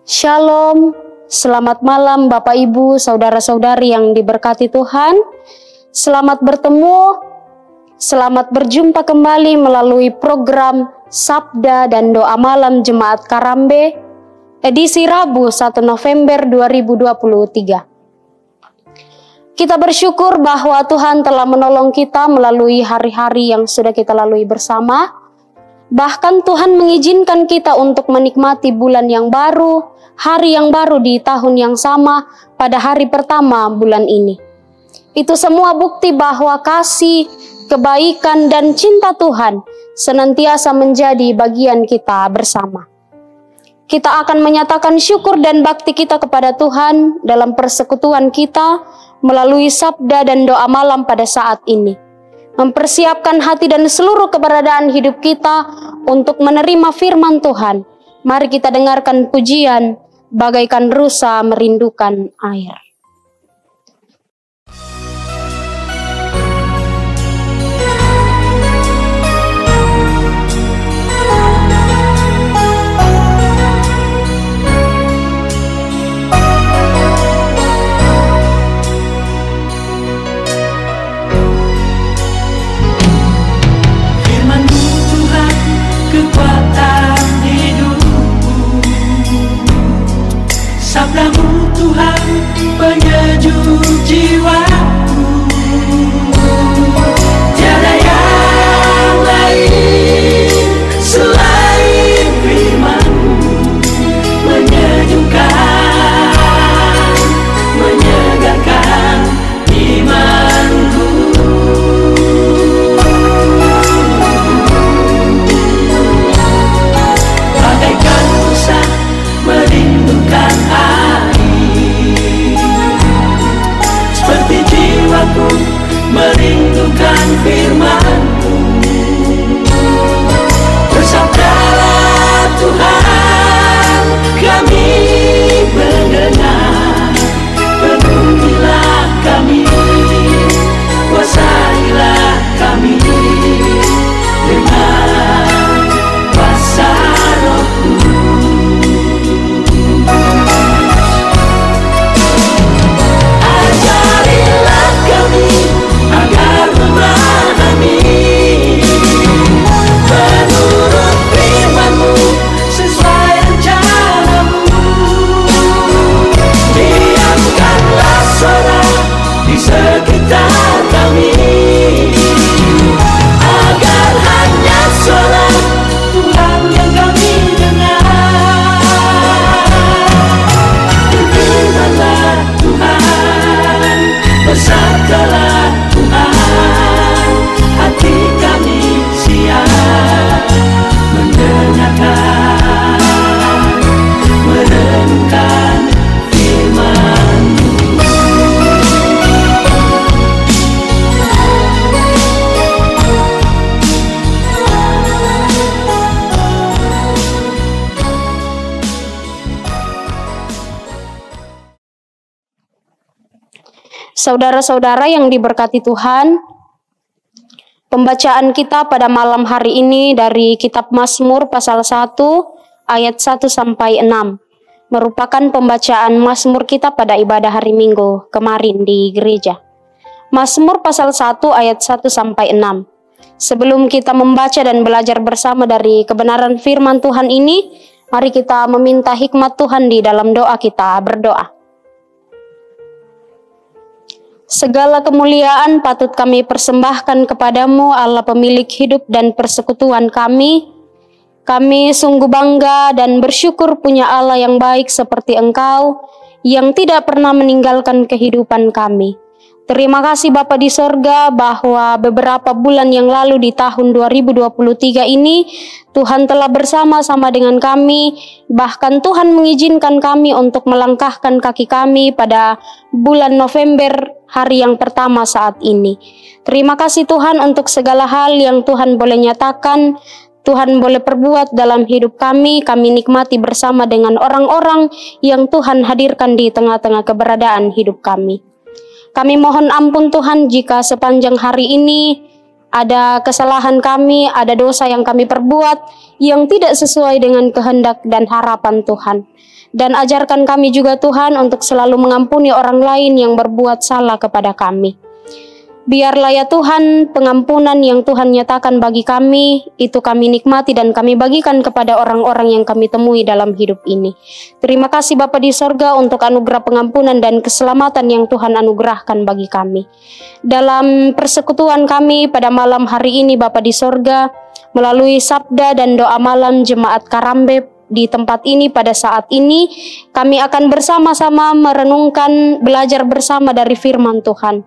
Shalom, selamat malam Bapak Ibu, Saudara-saudari yang diberkati Tuhan. Selamat bertemu, selamat berjumpa kembali melalui program Sabda dan Doa Malam Jemaat Karambe, edisi Rabu 1 November 2023. Kita bersyukur bahwa Tuhan telah menolong kita melalui hari-hari yang sudah kita lalui bersama. Bahkan Tuhan mengizinkan kita untuk menikmati bulan yang baru, hari yang baru di tahun yang sama pada hari pertama bulan ini. Itu semua bukti bahwa kasih, kebaikan, dan cinta Tuhan senantiasa menjadi bagian kita bersama. Kita akan menyatakan syukur dan bakti kita kepada Tuhan dalam persekutuan kita melalui sabda dan doa malam pada saat ini. Mempersiapkan hati dan seluruh keberadaan hidup kita untuk menerima firman Tuhan. Mari kita dengarkan pujian, bagaikan rusa merindukan air. Kekuatan hidupku, sabdamu Tuhan penyejuk jiwaku. Tiada yang lain selain firman-Mu, menyejukkan, menyegarkan imanku. Merindukan air, seperti jiwaku merindukan firman-Mu. Bersabdalah Tuhan, kami mendengar. Penuhilah kami, kuasailah kami dengan kuasa Roh-Mu. Agar memahami menurut firman-Mu sesuai rencana-Mu. Diamkanlah suara di sekitar kami, agar hanya suara Tuhan yang kami dengar. Firman-Nya Tuhan, bersabdalah Tuhan, hati kami siap mendengarkan, merenungkan firman-Mu. Saudara-saudara yang diberkati Tuhan, pembacaan kita pada malam hari ini dari kitab Mazmur pasal 1 ayat 1 sampai 6 merupakan pembacaan Mazmur kita pada ibadah hari Minggu kemarin di gereja. Mazmur pasal 1 ayat 1 sampai 6. Sebelum kita membaca dan belajar bersama dari kebenaran firman Tuhan ini, mari kita meminta hikmat Tuhan di dalam doa kita berdoa. Segala kemuliaan patut kami persembahkan kepadamu, Allah pemilik hidup dan persekutuan kami. Kami sungguh bangga dan bersyukur punya Allah yang baik seperti Engkau, yang tidak pernah meninggalkan kehidupan kami. Terima kasih Bapa di sorga bahwa beberapa bulan yang lalu di tahun 2023 ini Tuhan telah bersama-sama dengan kami. Bahkan Tuhan mengizinkan kami untuk melangkahkan kaki kami pada bulan November, hari yang pertama saat ini. Terima kasih Tuhan untuk segala hal yang Tuhan boleh nyatakan, Tuhan boleh perbuat dalam hidup kami. Kami nikmati bersama dengan orang-orang yang Tuhan hadirkan di tengah-tengah keberadaan hidup kami. Kami mohon ampun Tuhan jika sepanjang hari ini Ada kesalahan kami, ada dosa yang kami perbuat yang tidak sesuai dengan kehendak dan harapan Tuhan. Dan ajarkan kami juga Tuhan untuk selalu mengampuni orang lain yang berbuat salah kepada kami. Biarlah ya Tuhan, pengampunan yang Tuhan nyatakan bagi kami, itu kami nikmati dan kami bagikan kepada orang-orang yang kami temui dalam hidup ini. Terima kasih Bapa di sorga untuk anugerah pengampunan dan keselamatan yang Tuhan anugerahkan bagi kami. Dalam persekutuan kami pada malam hari ini Bapa di sorga, melalui sabda dan doa malam Jemaat Karambe di tempat ini pada saat ini, kami akan bersama-sama merenungkan, belajar bersama dari firman Tuhan.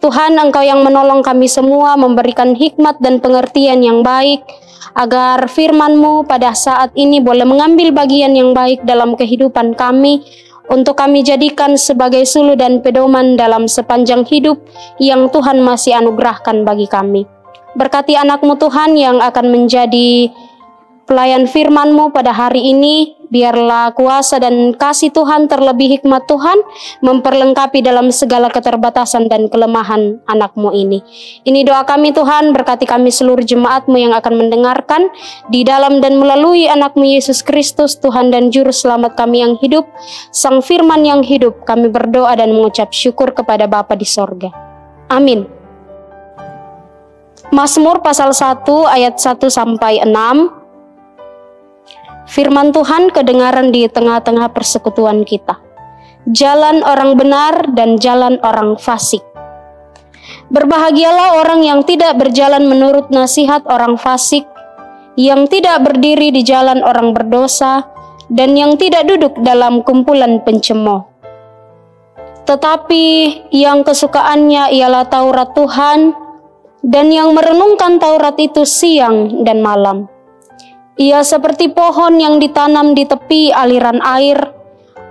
Tuhan, Engkau yang menolong kami semua, memberikan hikmat dan pengertian yang baik, agar firman-Mu pada saat ini boleh mengambil bagian yang baik dalam kehidupan kami, untuk kami jadikan sebagai suluh dan pedoman dalam sepanjang hidup yang Tuhan masih anugerahkan bagi kami. Berkati anak-Mu Tuhan yang akan menjadi pelayan firman-Mu pada hari ini, biarlah kuasa dan kasih Tuhan terlebih hikmat Tuhan memperlengkapi dalam segala keterbatasan dan kelemahan anak-Mu ini. Ini doa kami Tuhan, berkati kami seluruh jemaat-Mu yang akan mendengarkan di dalam dan melalui anak-Mu Yesus Kristus, Tuhan dan Juru Selamat kami yang hidup, Sang Firman yang hidup. Kami berdoa dan mengucap syukur kepada Bapa di sorga. Amin. Mazmur pasal 1 ayat 1 sampai 6. Firman Tuhan kedengaran di tengah-tengah persekutuan kita. Jalan orang benar dan jalan orang fasik. Berbahagialah orang yang tidak berjalan menurut nasihat orang fasik, yang tidak berdiri di jalan orang berdosa, dan yang tidak duduk dalam kumpulan pencemooh. Tetapi yang kesukaannya ialah Taurat Tuhan, dan yang merenungkan Taurat itu siang dan malam. Ia seperti pohon yang ditanam di tepi aliran air,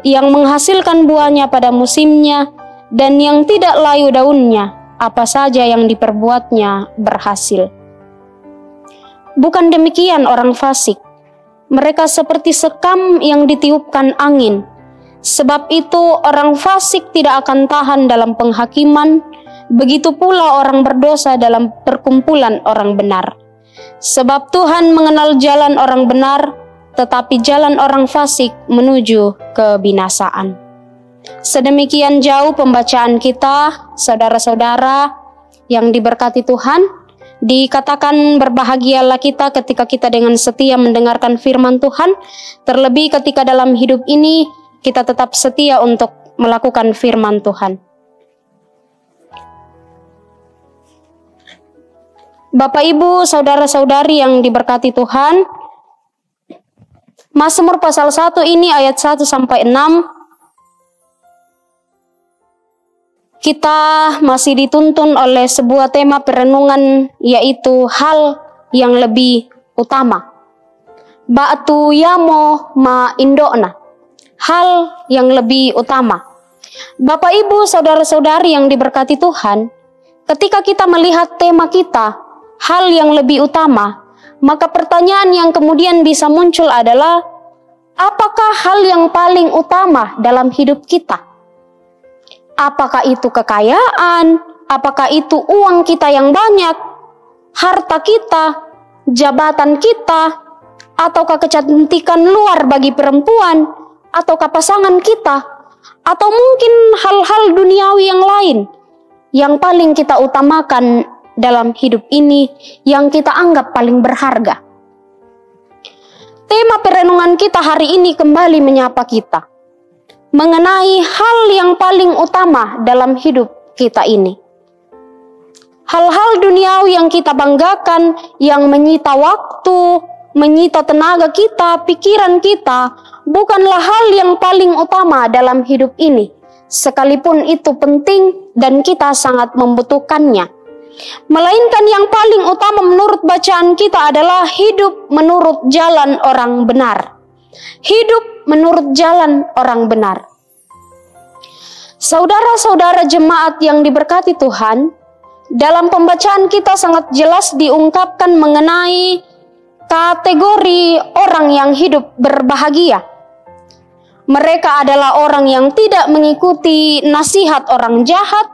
yang menghasilkan buahnya pada musimnya, dan yang tidak layu daunnya, apa saja yang diperbuatnya berhasil. Bukan demikian orang fasik, mereka seperti sekam yang ditiupkan angin. Sebab itu orang fasik tidak akan tahan dalam penghakiman, begitu pula orang berdosa dalam perkumpulan orang benar. Sebab Tuhan mengenal jalan orang benar, tetapi jalan orang fasik menuju kebinasaan. Sedemikian jauh pembacaan kita, saudara-saudara yang diberkati Tuhan. Dikatakan berbahagialah kita ketika kita dengan setia mendengarkan firman Tuhan, terlebih ketika dalam hidup ini kita tetap setia untuk melakukan firman Tuhan. Bapak, Ibu, saudara-saudari yang diberkati Tuhan, Mazmur pasal 1 ini ayat 1 sampai 6, kita masih dituntun oleh sebuah tema perenungan, yaitu hal yang lebih utama. Ba'tu yamo ma indona, hal yang lebih utama. Bapak, Ibu, saudara-saudari yang diberkati Tuhan, ketika kita melihat tema kita, hal yang lebih utama, maka pertanyaan yang kemudian bisa muncul adalah, apakah hal yang paling utama dalam hidup kita? Apakah itu kekayaan? Apakah itu uang kita yang banyak? Harta kita? Jabatan kita? Ataukah kecantikan luar bagi perempuan? Ataukah pasangan kita? Atau mungkin hal-hal duniawi yang lain yang paling kita utamakan dalam hidup ini, yang kita anggap paling berharga? Tema perenungan kita hari ini kembali menyapa kita mengenai hal yang paling utama dalam hidup kita ini. Hal-hal duniawi yang kita banggakan, yang menyita waktu, menyita tenaga kita, pikiran kita, bukanlah hal yang paling utama dalam hidup ini, sekalipun itu penting dan kita sangat membutuhkannya. Melainkan yang paling utama menurut bacaan kita adalah hidup menurut jalan orang benar. Hidup menurut jalan orang benar. Saudara-saudara jemaat yang diberkati Tuhan, dalam pembacaan kita sangat jelas diungkapkan mengenai kategori orang yang hidup berbahagia. Mereka adalah orang yang tidak mengikuti nasihat orang jahat,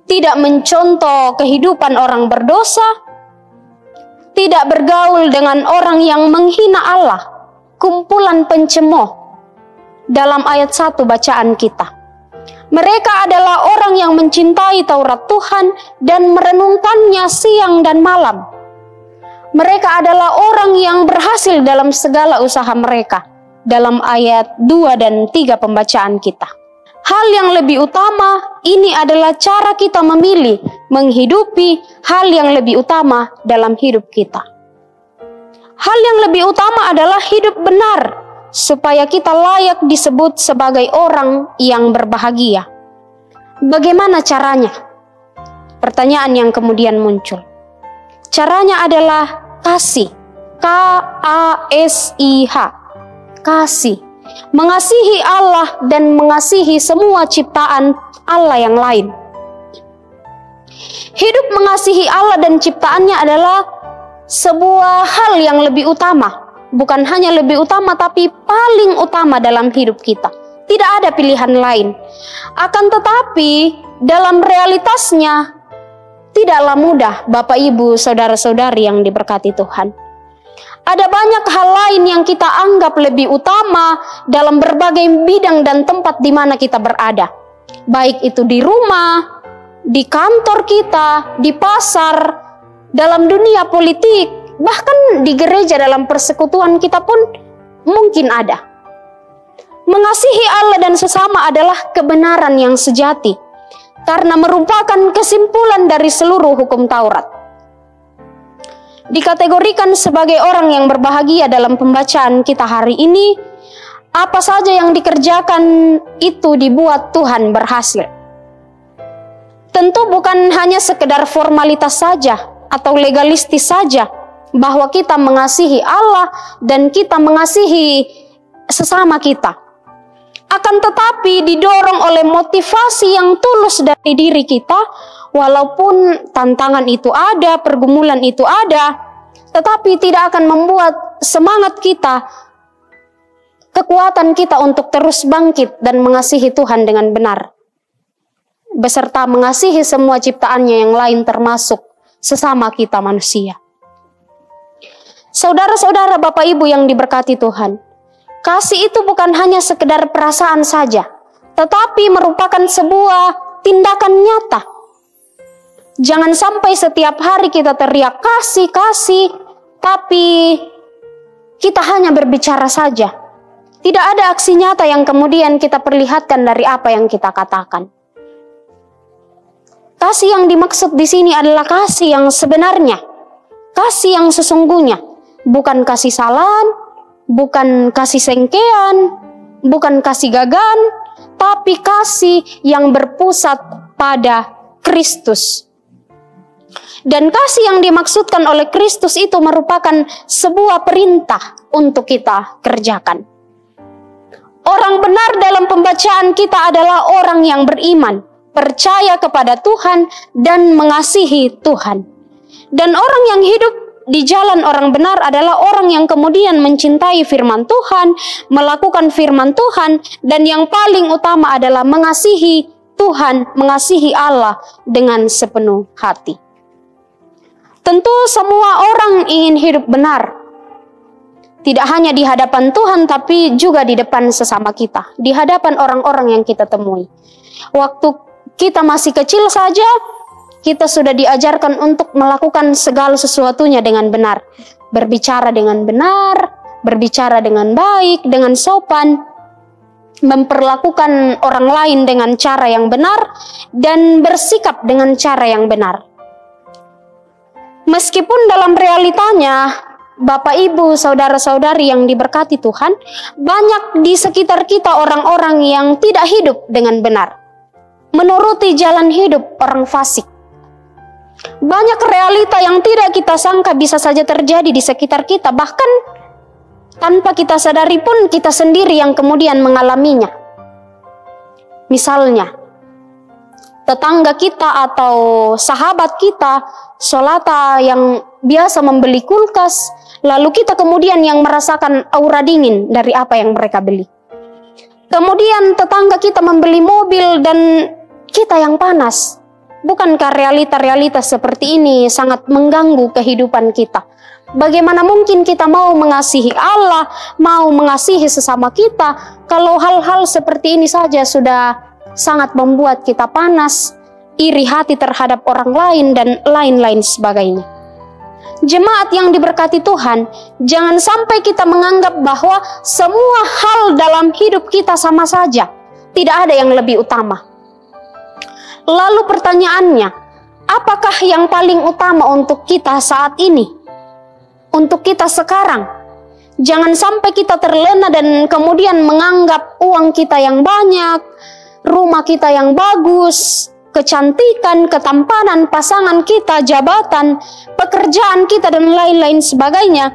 tidak mencontoh kehidupan orang berdosa, tidak bergaul dengan orang yang menghina Allah, kumpulan pencemooh. Dalam ayat 1 bacaan kita, mereka adalah orang yang mencintai Taurat Tuhan dan merenungkannya siang dan malam. Mereka adalah orang yang berhasil dalam segala usaha mereka. Dalam ayat 2 dan 3 pembacaan kita. Hal yang lebih utama, ini adalah cara kita memilih, menghidupi hal yang lebih utama dalam hidup kita. Hal yang lebih utama adalah hidup benar, supaya kita layak disebut sebagai orang yang berbahagia. Bagaimana caranya? Pertanyaan yang kemudian muncul. Caranya adalah kasih. K-A-S-I-H. Kasih. Mengasihi Allah dan mengasihi semua ciptaan Allah yang lain. Hidup mengasihi Allah dan ciptaannya adalah sebuah hal yang lebih utama. Bukan hanya lebih utama, tapi paling utama dalam hidup kita. Tidak ada pilihan lain. Akan tetapi, dalam realitasnya, tidaklah mudah, Bapak, Ibu, saudara-saudari yang diberkati Tuhan. Ada banyak hal lain yang kita anggap lebih utama dalam berbagai bidang dan tempat di mana kita berada. Baik itu di rumah, di kantor kita, di pasar, dalam dunia politik, bahkan di gereja dalam persekutuan kita pun mungkin ada. Mengasihi Allah dan sesama adalah kebenaran yang sejati, karena merupakan kesimpulan dari seluruh hukum Taurat. Dikategorikan sebagai orang yang berbahagia dalam pembacaan kita hari ini, apa saja yang dikerjakan itu dibuat Tuhan berhasil. Tentu bukan hanya sekedar formalitas saja atau legalistis saja, bahwa kita mengasihi Allah dan kita mengasihi sesama kita. Akan tetapi didorong oleh motivasi yang tulus dari diri kita, walaupun tantangan itu ada, pergumulan itu ada, tetapi tidak akan membuat semangat kita, kekuatan kita untuk terus bangkit dan mengasihi Tuhan dengan benar, beserta mengasihi semua ciptaannya yang lain termasuk sesama kita manusia. Saudara-saudara, Bapak Ibu yang diberkati Tuhan, kasih itu bukan hanya sekedar perasaan saja, tetapi merupakan sebuah tindakan nyata. Jangan sampai setiap hari kita teriak kasih, kasih, tapi kita hanya berbicara saja. Tidak ada aksi nyata yang kemudian kita perlihatkan dari apa yang kita katakan. Kasih yang dimaksud di sini adalah kasih yang sebenarnya, kasih yang sesungguhnya. Bukan kasih salan, bukan kasih sengkean, bukan kasih gagan, tapi kasih yang berpusat pada Kristus. Dan kasih yang dimaksudkan oleh Kristus itu merupakan sebuah perintah untuk kita kerjakan. Orang benar dalam pembacaan kita adalah orang yang beriman, percaya kepada Tuhan dan mengasihi Tuhan. Dan orang yang hidup di jalan orang benar adalah orang yang kemudian mencintai firman Tuhan, melakukan firman Tuhan, dan yang paling utama adalah mengasihi Tuhan, mengasihi Allah dengan sepenuh hati. Tentu semua orang ingin hidup benar, tidak hanya di hadapan Tuhan, tapi juga di depan sesama kita, di hadapan orang-orang yang kita temui. Waktu kita masih kecil saja, kita sudah diajarkan untuk melakukan segala sesuatunya dengan benar. Berbicara dengan benar, berbicara dengan baik, dengan sopan, memperlakukan orang lain dengan cara yang benar, dan bersikap dengan cara yang benar. Meskipun dalam realitanya, Bapak, Ibu, saudara-saudari yang diberkati Tuhan, banyak di sekitar kita orang-orang yang tidak hidup dengan benar, menuruti jalan hidup orang fasik. Banyak realita yang tidak kita sangka bisa saja terjadi di sekitar kita, bahkan tanpa kita sadari pun kita sendiri yang kemudian mengalaminya. Misalnya, tetangga kita atau sahabat kita, solata yang biasa membeli kulkas, lalu kita kemudian yang merasakan aura dingin dari apa yang mereka beli. Kemudian tetangga kita membeli mobil dan kita yang panas. Bukankah realita-realita seperti ini sangat mengganggu kehidupan kita? Bagaimana mungkin kita mau mengasihi Allah, mau mengasihi sesama kita, kalau hal-hal seperti ini saja sudah sangat membuat kita panas, iri hati terhadap orang lain, dan lain-lain sebagainya. Jemaat yang diberkati Tuhan, jangan sampai kita menganggap bahwa semua hal dalam hidup kita sama saja, tidak ada yang lebih utama. Lalu pertanyaannya, apakah yang paling utama untuk kita saat ini? Untuk kita sekarang? Jangan sampai kita terlena dan kemudian menganggap uang kita yang banyak, rumah kita yang bagus, kecantikan, ketampanan pasangan kita, jabatan, pekerjaan kita, dan lain-lain sebagainya,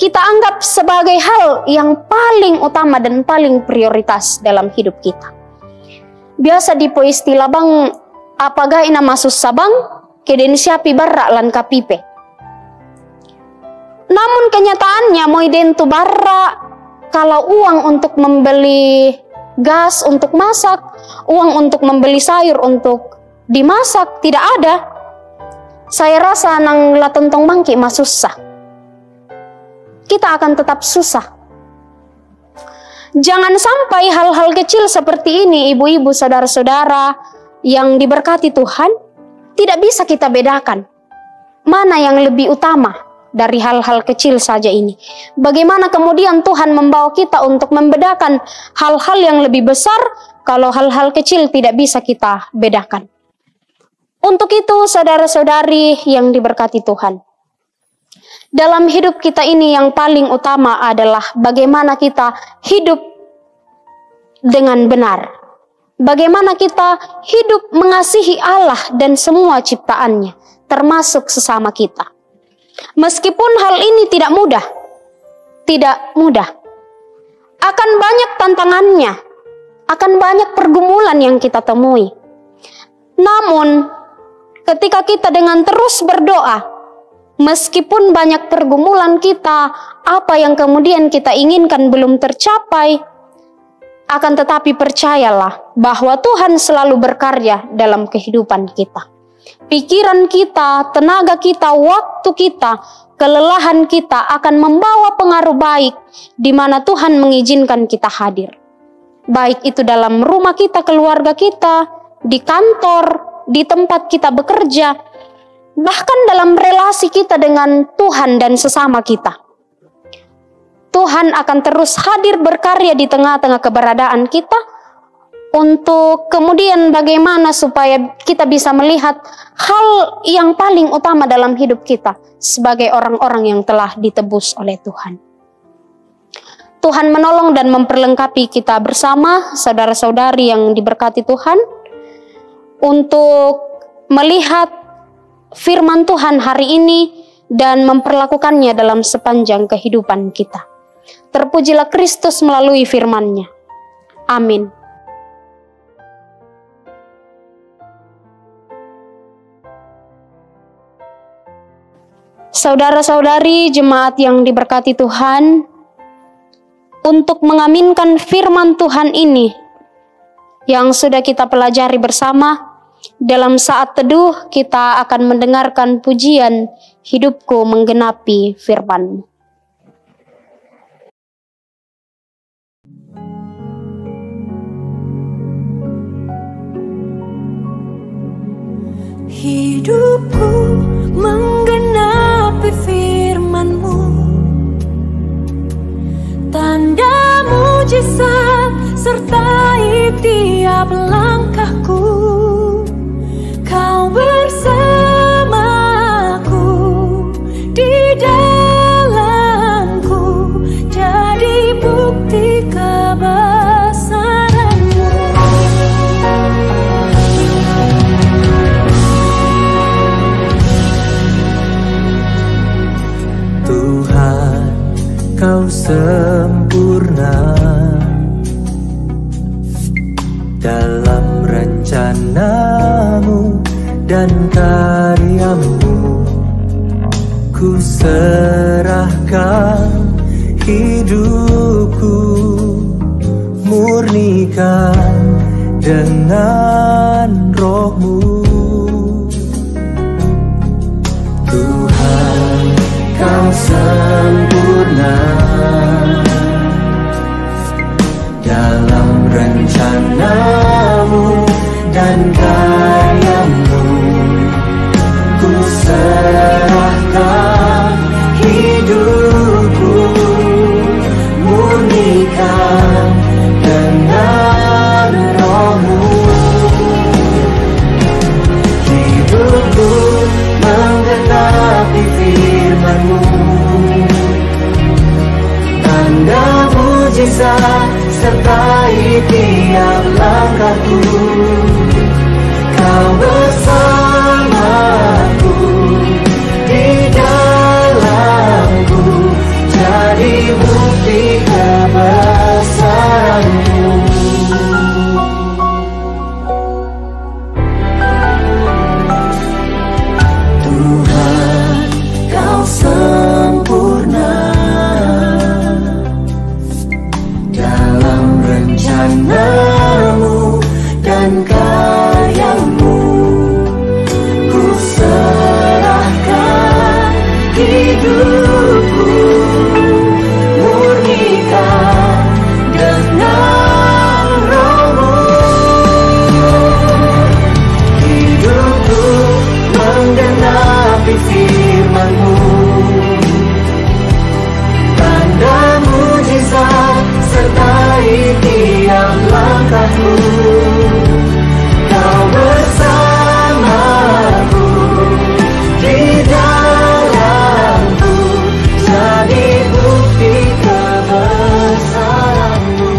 kita anggap sebagai hal yang paling utama dan paling prioritas dalam hidup kita. Biasa di istilah bang, apagah ina masus sabang, keden siapi barra lan kapipe. Namun kenyataannya moiden tu barra, kalau uang untuk membeli gas untuk masak, uang untuk membeli sayur untuk dimasak tidak ada, saya rasa nang latontong bangki mah susah. Kita akan tetap susah. Jangan sampai hal-hal kecil seperti ini, ibu-ibu, saudara-saudara yang diberkati Tuhan, tidak bisa kita bedakan mana yang lebih utama dari hal-hal kecil saja ini. Bagaimana kemudian Tuhan membawa kita untuk membedakan hal-hal yang lebih besar kalau hal-hal kecil tidak bisa kita bedakan. Untuk itu, saudara-saudari yang diberkati Tuhan, dalam hidup kita ini yang paling utama adalah bagaimana kita hidup dengan benar. Bagaimana kita hidup mengasihi Allah dan semua ciptaannya, termasuk sesama kita. Meskipun hal ini tidak mudah, akan banyak tantangannya, akan banyak pergumulan yang kita temui. Namun, ketika kita dengan terus berdoa, meskipun banyak pergumulan kita, apa yang kemudian kita inginkan belum tercapai, akan tetapi percayalah bahwa Tuhan selalu berkarya dalam kehidupan kita. Pikiran kita, tenaga kita, waktu kita, kelelahan kita akan membawa pengaruh baik di mana Tuhan mengizinkan kita hadir. Baik itu dalam rumah kita, keluarga kita, di kantor, di tempat kita bekerja, bahkan dalam relasi kita dengan Tuhan dan sesama kita. Tuhan akan terus hadir berkarya di tengah-tengah keberadaan kita untuk kemudian bagaimana supaya kita bisa melihat hal yang paling utama dalam hidup kita sebagai orang-orang yang telah ditebus oleh Tuhan. Tuhan menolong dan memperlengkapi kita bersama, saudara-saudari yang diberkati Tuhan, untuk melihat firman Tuhan hari ini dan memperlakukannya dalam sepanjang kehidupan kita. Terpujilah Kristus melalui firman-Nya. Amin. Saudara-saudari jemaat yang diberkati Tuhan, untuk mengaminkan firman Tuhan ini yang sudah kita pelajari bersama, dalam saat teduh kita akan mendengarkan pujian Hidupku Menggenapi Firman-Mu. Hidupku menggenapi firman-Mu, tanda mujizat sertai tiap langkahku. Kau bersamaku di dalamku, jadi bukti kebesaran-Mu. Tuhan, Kau sempurna dalam rencana-Mu dan karya-Mu. Ku serahkan hidupku, murnikan dengan Roh-Mu. sempurna dalam rencanamu dan karyamu. Ku serahkan hidupku, murnikan dengan rohmu. Hidupku menggenapi firman-Mu, tanda mujizat sertai tiap langkahku. Kau bersamaku, di dalamku, jadi bukti kebesaran-Mu. Tuhan, Kau sempurna dalam rencana-Mu dan karya-Mu. Ku serahkan hidupku, murnikan dengan roh-Mu. Hidupku menggenapi firman-Mu, tanda mujizat sertai tiap langkahku. Kau bersamaku, di dalamku, jadi bukti kebesaran-Mu.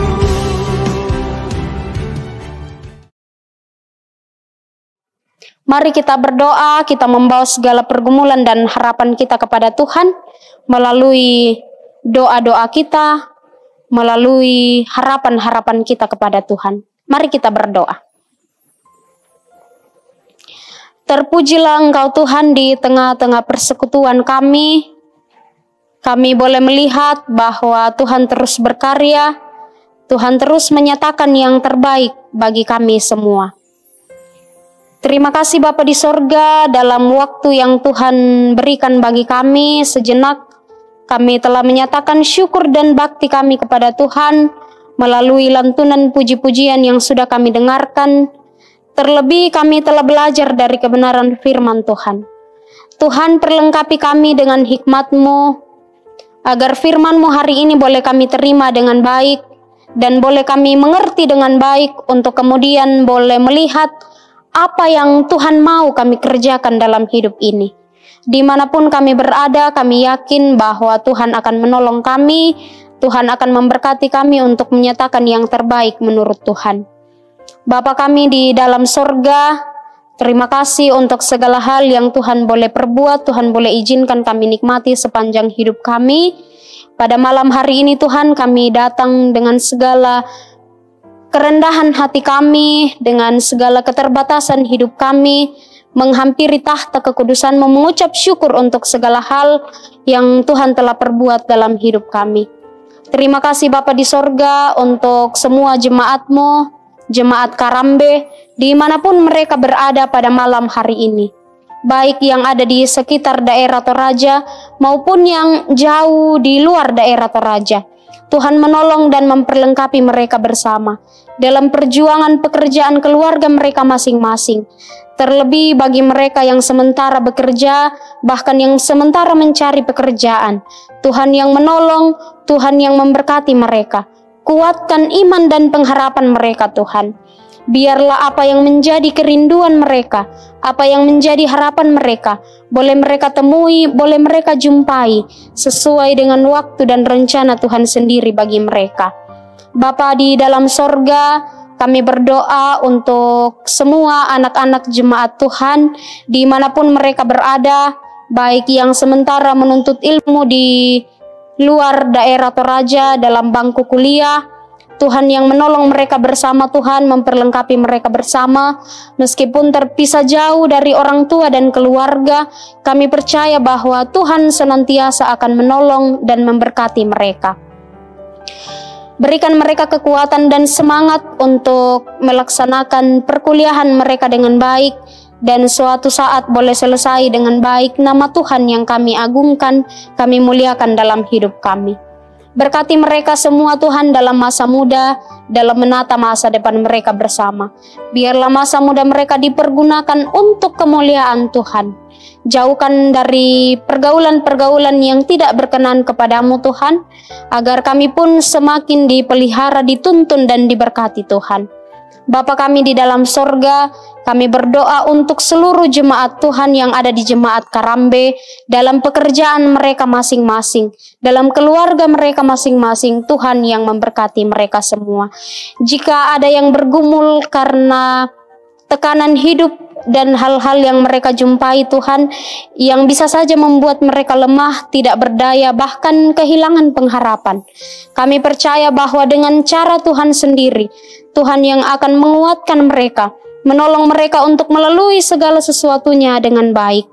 Mari kita berdoa, kita membawa segala pergumulan dan harapan kita kepada Tuhan melalui doa-doa kita, melalui harapan-harapan kita kepada Tuhan. Mari kita berdoa. Terpujilah Engkau Tuhan di tengah-tengah persekutuan kami. Kami boleh melihat bahwa Tuhan terus berkarya, Tuhan terus menyatakan yang terbaik bagi kami semua. Terima kasih Bapa di sorga, dalam waktu yang Tuhan berikan bagi kami sejenak, kami telah menyatakan syukur dan bakti kami kepada Tuhan melalui lantunan puji-pujian yang sudah kami dengarkan. Terlebih kami telah belajar dari kebenaran firman Tuhan. Tuhan, perlengkapi kami dengan hikmat-Mu, agar firman-Mu hari ini boleh kami terima dengan baik, dan boleh kami mengerti dengan baik untuk kemudian boleh melihat apa yang Tuhan mau kami kerjakan dalam hidup ini. Dimanapun kami berada, kami yakin bahwa Tuhan akan menolong kami, Tuhan akan memberkati kami untuk menyatakan yang terbaik menurut Tuhan. Bapa kami di dalam sorga, terima kasih untuk segala hal yang Tuhan boleh perbuat, Tuhan boleh izinkan kami nikmati sepanjang hidup kami. Pada malam hari ini Tuhan, kami datang dengan segala kerendahan hati kami, dengan segala keterbatasan hidup kami, menghampiri tahta kekudusan-Mu, mengucap syukur untuk segala hal yang Tuhan telah perbuat dalam hidup kami. Terima kasih Bapa di sorga untuk semua jemaat-Mu, jemaat Karambe, dimanapun mereka berada pada malam hari ini. Baik yang ada di sekitar daerah Toraja maupun yang jauh di luar daerah Toraja. Tuhan menolong dan memperlengkapi mereka bersama dalam perjuangan pekerjaan keluarga mereka masing-masing. Terlebih bagi mereka yang sementara bekerja, bahkan yang sementara mencari pekerjaan. Tuhan yang menolong, Tuhan yang memberkati mereka. Kuatkan iman dan pengharapan mereka Tuhan. Biarlah apa yang menjadi kerinduan mereka, apa yang menjadi harapan mereka, boleh mereka temui, boleh mereka jumpai, sesuai dengan waktu dan rencana Tuhan sendiri bagi mereka. Bapa di dalam sorga, kami berdoa untuk semua anak-anak jemaat Tuhan, dimanapun mereka berada, baik yang sementara menuntut ilmu di luar daerah Toraja dalam bangku kuliah, Tuhan yang menolong mereka bersama, Tuhan memperlengkapi mereka bersama. Meskipun terpisah jauh dari orang tua dan keluarga, kami percaya bahwa Tuhan senantiasa akan menolong dan memberkati mereka. Berikan mereka kekuatan dan semangat untuk melaksanakan perkuliahan mereka dengan baik, dan suatu saat boleh selesai dengan baik. Nama Tuhan yang kami agungkan, kami muliakan dalam hidup kami. Berkati mereka semua Tuhan dalam masa muda, dalam menata masa depan mereka bersama. Biarlah masa muda mereka dipergunakan untuk kemuliaan Tuhan. Jauhkan dari pergaulan-pergaulan yang tidak berkenan kepadamu Tuhan, agar kami pun semakin dipelihara, dituntun dan diberkati Tuhan. Bapa kami di dalam sorga, kami berdoa untuk seluruh jemaat Tuhan yang ada di Jemaat Karambe, dalam pekerjaan mereka masing-masing, dalam keluarga mereka masing-masing, Tuhan yang memberkati mereka semua. Jika ada yang bergumul karena tekanan hidup dan hal-hal yang mereka jumpai Tuhan, yang bisa saja membuat mereka lemah, tidak berdaya, bahkan kehilangan pengharapan, kami percaya bahwa dengan cara Tuhan sendiri, Tuhan yang akan menguatkan mereka, menolong mereka untuk melalui segala sesuatunya dengan baik.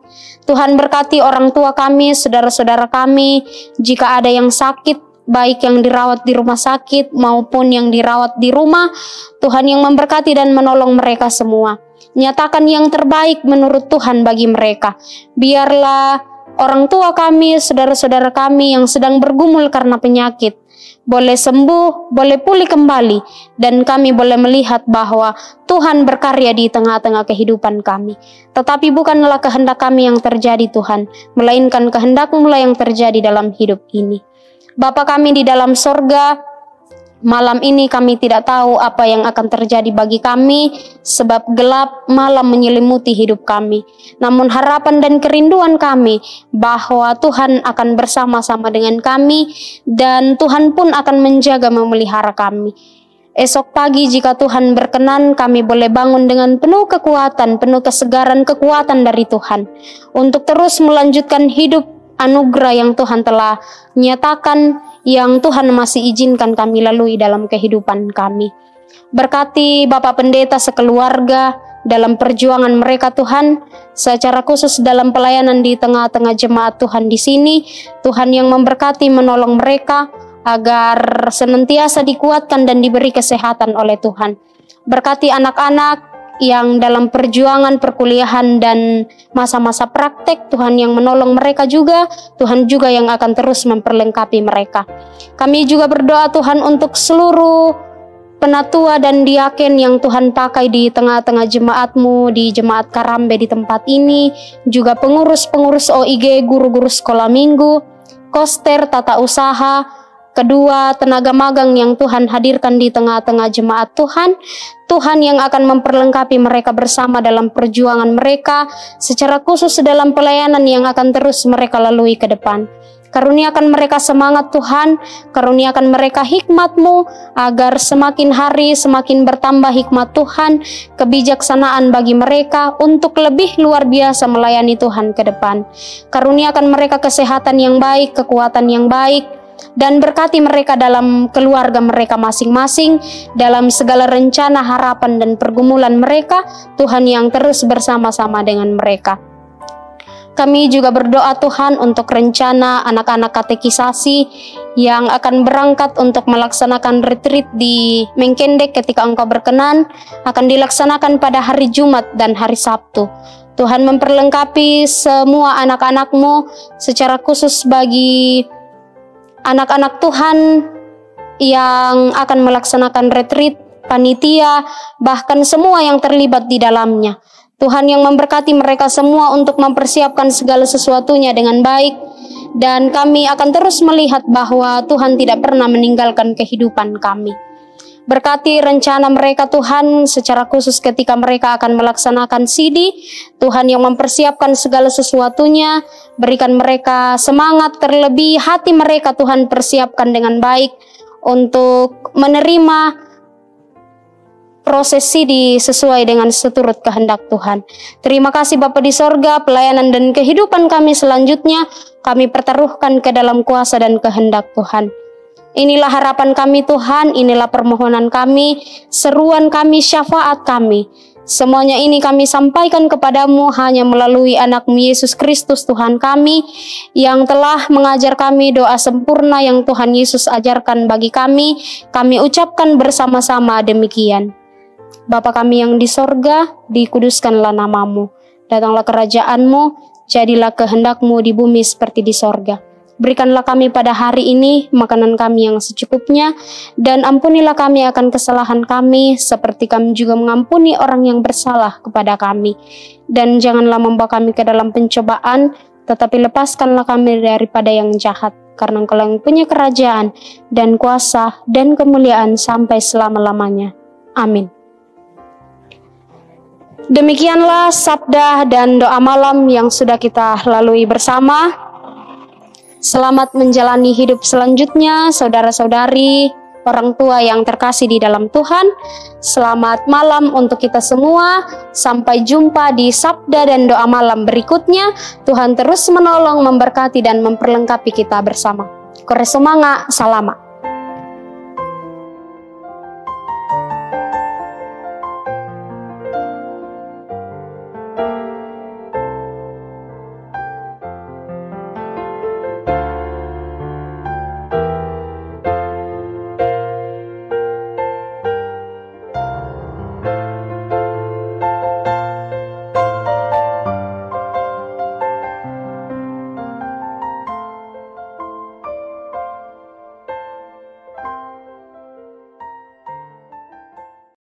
Tuhan berkati orang tua kami, saudara-saudara kami, jika ada yang sakit, baik yang dirawat di rumah sakit maupun yang dirawat di rumah, Tuhan yang memberkati dan menolong mereka semua. Nyatakan yang terbaik menurut Tuhan bagi mereka. Biarlah orang tua kami, saudara-saudara kami yang sedang bergumul karena penyakit, boleh sembuh, boleh pulih kembali, dan kami boleh melihat bahwa Tuhan berkarya di tengah-tengah kehidupan kami. Tetapi bukanlah kehendak kami yang terjadi Tuhan, melainkan kehendak-Mu lah yang terjadi dalam hidup ini. Bapa kami di dalam sorga, malam ini kami tidak tahu apa yang akan terjadi bagi kami, sebab gelap malam menyelimuti hidup kami. Namun harapan dan kerinduan kami bahwa Tuhan akan bersama-sama dengan kami, dan Tuhan pun akan menjaga memelihara kami. Esok pagi jika Tuhan berkenan, kami boleh bangun dengan penuh kekuatan, penuh kesegaran kekuatan dari Tuhan, untuk terus melanjutkan hidup anugerah yang Tuhan telah nyatakan, yang Tuhan masih izinkan kami lalui dalam kehidupan kami. Berkati Bapak Pendeta sekeluarga dalam perjuangan mereka Tuhan, secara khusus dalam pelayanan di tengah-tengah jemaat Tuhan di sini. Tuhan yang memberkati, menolong mereka agar senantiasa dikuatkan dan diberi kesehatan oleh Tuhan. Berkati anak-anak yang dalam perjuangan perkuliahan dan masa-masa praktek, Tuhan yang menolong mereka juga, Tuhan juga yang akan terus memperlengkapi mereka. Kami juga berdoa Tuhan untuk seluruh penatua dan diaken yang Tuhan pakai di tengah-tengah jemaat-Mu, di Jemaat Karambe di tempat ini, juga pengurus-pengurus OIG, guru-guru sekolah minggu, koster, tata usaha, kedua tenaga magang yang Tuhan hadirkan di tengah-tengah jemaat Tuhan. Tuhan yang akan memperlengkapi mereka bersama dalam perjuangan mereka, secara khusus dalam pelayanan yang akan terus mereka lalui ke depan. Karuniakan mereka semangat Tuhan, karuniakan mereka hikmat-Mu, agar semakin hari semakin bertambah hikmat Tuhan, kebijaksanaan bagi mereka untuk lebih luar biasa melayani Tuhan ke depan. Karuniakan mereka kesehatan yang baik, kekuatan yang baik, dan berkati mereka dalam keluarga mereka masing-masing, dalam segala rencana, harapan, dan pergumulan mereka, Tuhan yang terus bersama-sama dengan mereka. Kami juga berdoa Tuhan untuk rencana anak-anak katekisasi yang akan berangkat untuk melaksanakan retreat di Mengkendek ketika Engkau berkenan, akan dilaksanakan pada hari Jumat dan hari Sabtu. Tuhan memperlengkapi semua anak-anak-Mu, secara khusus bagi anak-anak Tuhan yang akan melaksanakan retreat, panitia, bahkan semua yang terlibat di dalamnya. Tuhan yang memberkati mereka semua untuk mempersiapkan segala sesuatunya dengan baik, dan kami akan terus melihat bahwa Tuhan tidak pernah meninggalkan kehidupan kami. Berkati rencana mereka Tuhan, secara khusus ketika mereka akan melaksanakan CD, Tuhan yang mempersiapkan segala sesuatunya, berikan mereka semangat, terlebih hati mereka Tuhan persiapkan dengan baik untuk menerima proses CD sesuai dengan seturut kehendak Tuhan. Terima kasih Bapa di sorga, pelayanan dan kehidupan kami selanjutnya kami pertaruhkan ke dalam kuasa dan kehendak Tuhan. Inilah harapan kami Tuhan, inilah permohonan kami, seruan kami, syafaat kami. Semuanya ini kami sampaikan kepadamu hanya melalui anak-Mu Yesus Kristus Tuhan kami, yang telah mengajar kami doa sempurna yang Tuhan Yesus ajarkan bagi kami. Kami ucapkan bersama-sama demikian. Bapa kami yang di sorga, dikuduskanlah nama-Mu. Datanglah kerajaan-Mu, jadilah kehendak-Mu di bumi seperti di sorga. Berikanlah kami pada hari ini makanan kami yang secukupnya, dan ampunilah kami akan kesalahan kami, seperti kami juga mengampuni orang yang bersalah kepada kami. Dan janganlah membawa kami ke dalam pencobaan, tetapi lepaskanlah kami daripada yang jahat, karena Engkau yang punya kerajaan, dan kuasa, dan kemuliaan sampai selama-lamanya. Amin. Demikianlah sabda dan doa malam yang sudah kita lalui bersama. Selamat menjalani hidup selanjutnya, saudara-saudari, orang tua yang terkasih di dalam Tuhan. Selamat malam untuk kita semua. Sampai jumpa di sabda dan doa malam berikutnya. Tuhan terus menolong, memberkati, dan memperlengkapi kita bersama. Kore sumanga, salama.